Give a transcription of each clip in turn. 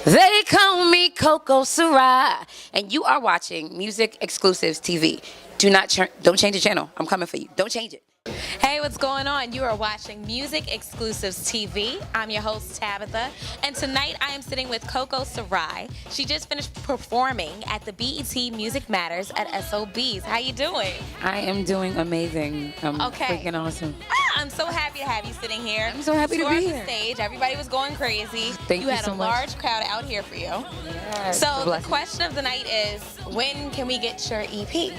They call me Coco Sarai, and you are watching Music Exclusives TV. Don't change the channel. I'm coming for you. Don't change it. Hey, what's going on? You are watching Music Exclusives TV. I'm your host, Tabitha, and tonight I am sitting with Coco Sarai. She just finished performing at the BET Music Matters at SOBs. How you doing? I am doing amazing. I'm Okay. freaking awesome. I'm so happy to have you sitting here. I'm so happy to Tour be of the here. stage. Everybody was going crazy. Thank you had so a much. large crowd out here for you. Yes, So the blessing. question of the night is, when can we get your E EP?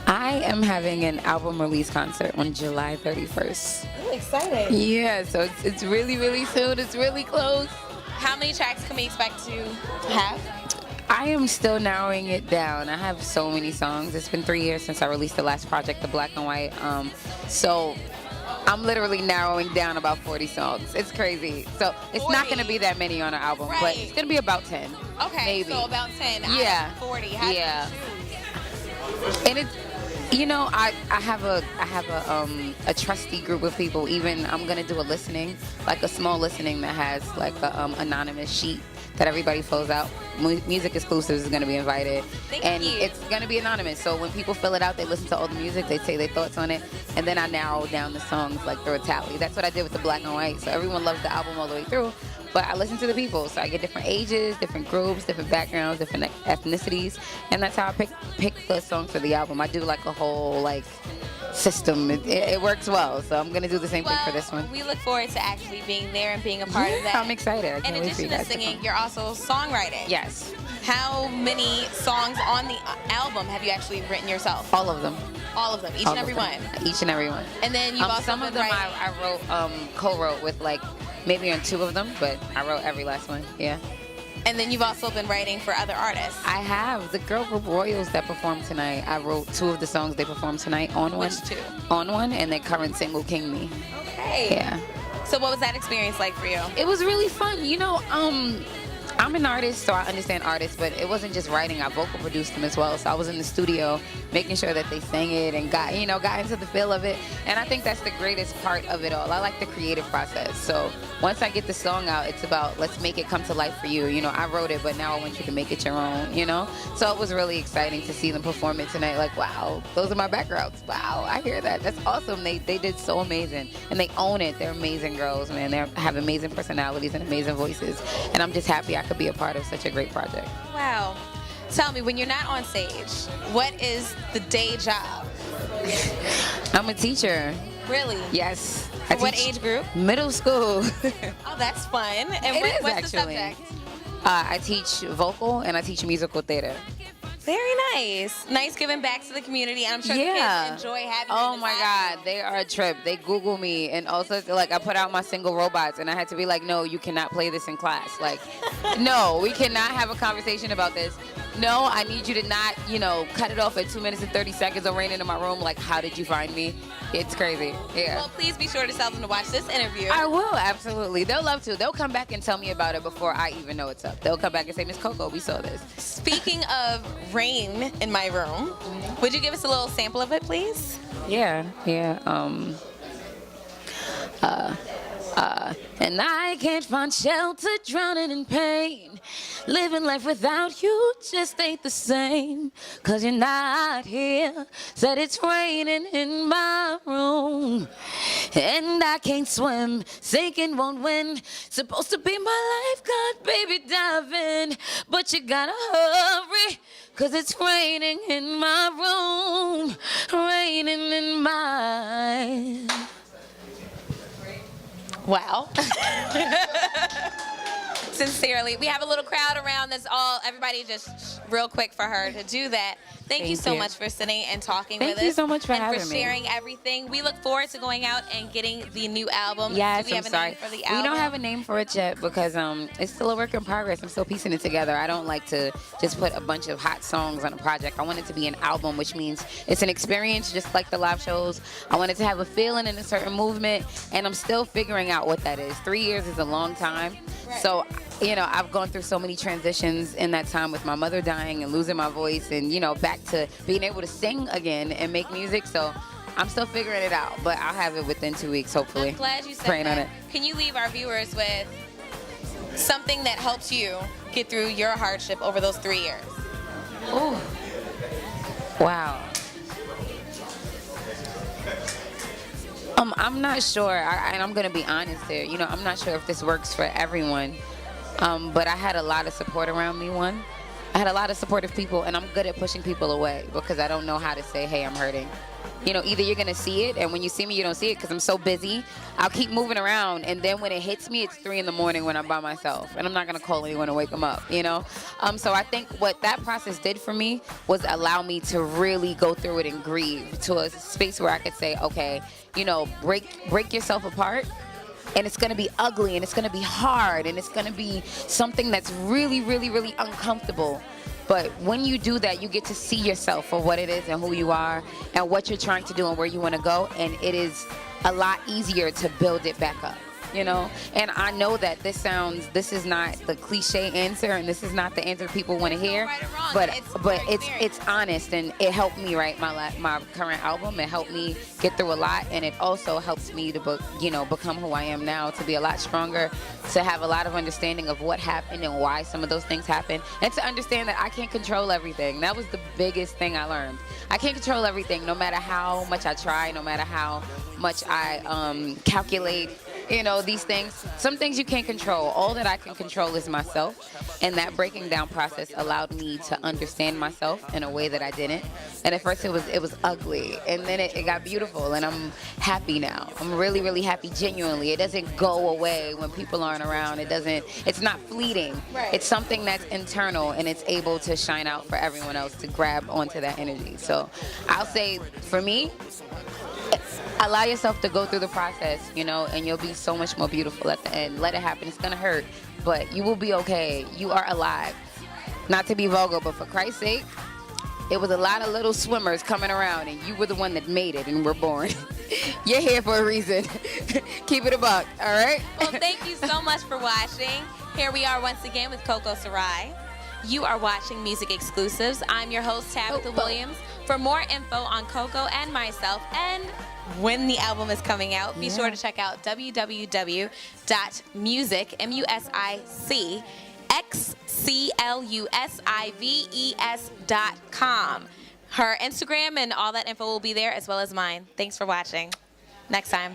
I am having an album release concert on July 31st. Ooh, excited. Yeah, so it's really, really soon. It's really close. How many tracks can we expect to have? I am still narrowing it down. I have so many songs. It's been 3 years since I released the last project, the Black and White. So I'm literally narrowing down about 40 songs. It's crazy. So it's not 40? going to be that many on an album, but Right. it's going to be about 10. Okay, Maybe. so about 10. I Yeah. have 40. How do you Yeah. choose? And it's, you know, I have a trusty group of people. Even I'm gonna do a listening, like a small listening that has like a anonymous sheet that everybody fills out. Music Exclusives is gonna be invited, Thank you. it's gonna be anonymous. So when people fill it out, they listen to all the music, they say their thoughts on it, and then I narrow down the songs like through a tally. That's what I did with the Black and White. So everyone loves the album all the way through. But I listen to the people, so I get different ages, different groups, different backgrounds, different ethnicities, and that's how I pick the songs for the album. I do like a whole like system. It works well, so I'm gonna do the same thing for this one. We look forward to actually being there and being a part of that. I'm excited. I In can't wait for you addition to guys to singing, come. you're also songwriting. Yes, How many songs on the album have you actually written yourself? all of them. All of them, each All and of every them. one. Each and every one. And then you've also Some been of them writing. I wrote, co-wrote with like maybe on 2 of them, but I wrote every last one. Yeah. And then you've also been writing for other artists. I have the girl group Rawyals that performed tonight. I wrote 2 of the songs they performed tonight on one. Which 2? On one, and their current single King Me. Okay. Yeah. So what was that experience like for you? It was really fun. You know, I'm an artist, so I understand artists, but it wasn't just writing. I vocal produced them as well. So I was in the studio making sure that they sang it and got into the feel of it. And I think that's the greatest part of it all. I like the creative process. So once I get the song out, it's about let's make it come to life for you. You know, I wrote it, but now I want you to make it your own, you know? So it was really exciting to see them perform it tonight. Like, wow, those are my backgrounds. Wow, I hear that. That's awesome. They did so amazing. And they own it. They're amazing girls, man. They have amazing personalities and amazing voices. And I'm just happy I could be a part of such a great project. Wow. Tell me, when you're not on stage, what is the day job? I'm a teacher. Really? Yes. For what age group? Middle school. Oh, that's fun. And It is, what's the actually. subject? I teach vocal and I teach musical theater. Very nice. Nice giving back to the community. And I'm sure Yeah. the kids enjoy having you Oh in the my classroom. God, they are a trip. They Google me, and also like I put out my single Robots, and I had to be like, no, you cannot play this in class. Like, no, we cannot have a conversation about this. No, I need you to not, cut it off at 2 minutes and 30 seconds or rain into my room. Like, how did you find me? It's crazy. Yeah. Well, please be sure to tell them to watch this interview. I will, absolutely. They'll love to. They'll come back and tell me about it before I even know it's up. They'll come back and say, Miss Coco, we saw this. Speaking of rain in my room, would you give us a little sample of it, please? Yeah. And I can't find shelter, drowning in pain. Living life without you just ain't the same. 'Cause you're not here. Said it's raining in my room. And I can't swim, sinking won't win. Supposed to be my lifeguard, baby, dive in. But you gotta hurry, 'cause it's raining in my room. Raining in my... Wow. Sincerely. We have a little crowd around. That's all. Everybody just real quick for her to do that. Thank you so much for sitting and talking with us. Thank you so much for and having for me. sharing everything. We look forward to going out and getting the new album. Yes, Do we have I'm a sorry. name for the album? We don't have a name for it yet because it's still a work in progress. I'm still piecing it together. I don't like to just put a bunch of hot songs on a project. I want it to be an album, which means it's an experience just like the live shows. I want it to have a feeling and a certain movement, and I'm still figuring out what that is. 3 years is a long time. Right. So, I've gone through so many transitions in that time with my mother dying and losing my voice and, back to being able to sing again and make music. So I'm still figuring it out, but I'll have it within 2 weeks, hopefully. I'm glad you said Praying that. on it. Can you leave our viewers with something that helps you get through your hardship over those 3 years? Ooh. Wow. I'm not sure, and I'm gonna be honest here. You know, I'm not sure if this works for everyone, but I had a lot of support around me. One, I had a lot of supportive people, and I'm good at pushing people away because I don't know how to say, "Hey, I'm hurting." You know, either you're gonna see it, and when you see me, you don't see it because I'm so busy. I'll keep moving around, and then when it hits me, it's 3 in the morning when I'm by myself, and I'm not gonna call anyone to wake them up. You know, so I think what that process did for me was allow me to really go through it and grieve to a space where I could say, okay, you know, break yourself apart. And it's going to be ugly, and it's going to be hard, and it's going to be something that's really, really, really uncomfortable. But when you do that, you get to see yourself for what it is and who you are and what you're trying to do and where you want to go. And it is a lot easier to build it back up, you know? And I know that this is not the cliche answer, and this is not the answer people want to hear. Right or wrong, But it's honest, and it helped me write my current album. It helped me get through a lot, and it also helps me to become who I am now, to be a lot stronger, to have a lot of understanding of what happened and why some of those things happened, and to understand that I can't control everything. That was the biggest thing I learned. I can't control everything, no matter how much I try, no matter how much I calculate. You know, these things, some things you can't control. All that I can control is myself. And that breaking down process allowed me to understand myself in a way that I didn't. And at first it was ugly. And then it got beautiful. And I'm happy now. I'm really, really happy, genuinely. It doesn't go away when people aren't around. It's not fleeting. Right. It's something that's internal, and it's able to shine out for everyone else to grab onto that energy. So I'll say, for me, allow yourself to go through the process, you know, and you'll be so much more beautiful at the end. Let it happen. It's going to hurt, but you will be okay. You are alive. Not to be vulgar, but for Christ's sake, it was a lot of little swimmers coming around, and you were the one that made it and were born. You're here for a reason. Keep it a buck, all right? Well, thank you so much for watching. Here we are once again with Coco Sarai. You are watching Music Exclusives. I'm your host, Tabitha Williams. For more info on Coco and myself, and when the album is coming out, be sure to check out www.musicxclusives.com. Her Instagram and all that info will be there, as well as mine. Thanks for watching. Next time.